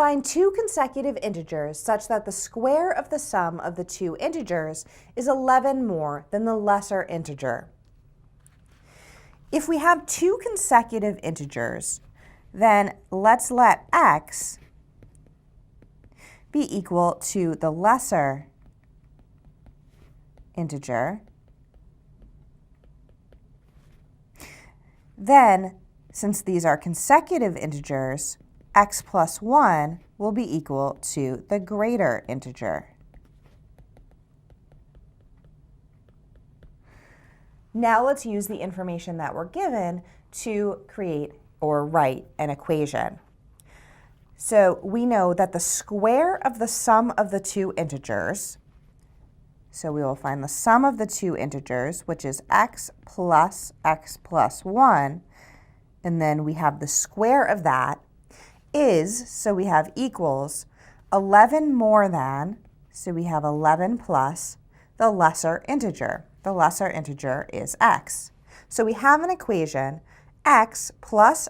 Find two consecutive integers such that the square of the sum of the two integers is 11 more than the lesser integer. If we have two consecutive integers, then let's let x be equal to the lesser integer. Then, since these are consecutive integers, x plus 1 will be equal to the greater integer. Now let's use the information that we're given to create or write an equation. So we know that the square of the sum of the two integers, so we will find the sum of the two integers, which is x plus 1, and then we have the square of that, is, so we have equals 11 more than, so we have 11 plus the lesser integer. The lesser integer is x. So we have an equation, x plus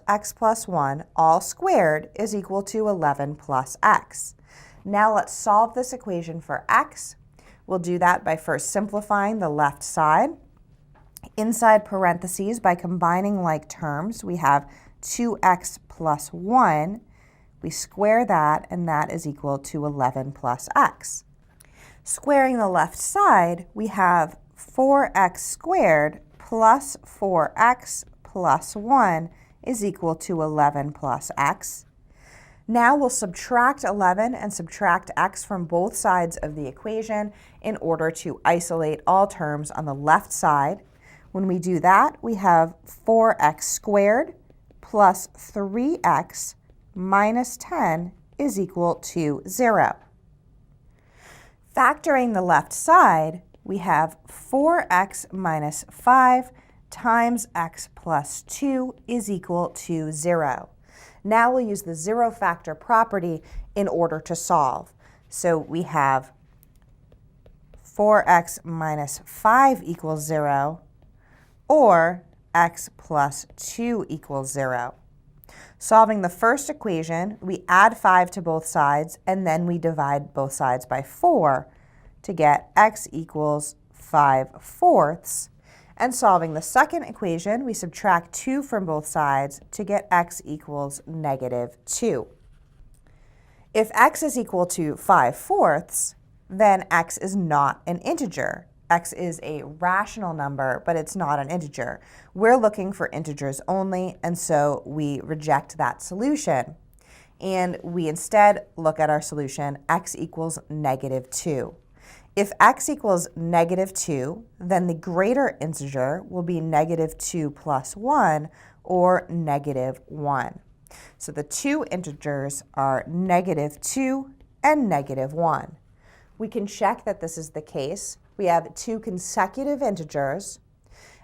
1 all squared is equal to 11 plus x. Now let's solve this equation for x. We'll do that by first simplifying the left side. Inside parentheses, by combining like terms, we have 2x plus 1. We square that, and that is equal to 11 plus x. Squaring the left side, we have 4x squared plus 4x plus 1 is equal to 11 plus x. Now we'll subtract 11 and subtract x from both sides of the equation in order to isolate all terms on the left side. When we do that, we have 4x squared plus 3x minus 10 is equal to 0. Factoring the left side, we have 4x minus 5 times x plus 2 is equal to 0. Now we'll use the zero factor property in order to solve. So we have 4x minus 5 equals 0, or x plus 2 equals 0. Solving the first equation, we add 5 to both sides, and then we divide both sides by 4 to get x equals 5/4. And solving the second equation, we subtract 2 from both sides to get x equals -2. If x is equal to 5/4, then x is not an integer. X is a rational number, but it's not an integer. We're looking for integers only, and so we reject that solution. And we instead look at our solution, x equals -2. If x equals -2, then the greater integer will be -2 plus 1, or -1. So the two integers are -2 and -1. We can check that this is the case. We have two consecutive integers,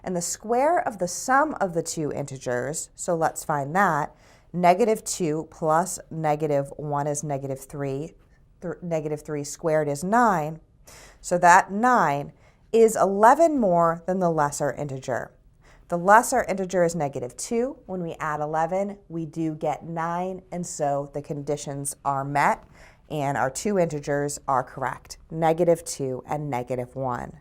and the square of the sum of the two integers, so let's find that. -2 plus -1 is -3. -3 squared is 9. So that 9 is 11 more than the lesser integer. The lesser integer is -2. When we add 11, we do get 9, and so the conditions are met, and our two integers are correct, -2 and -1.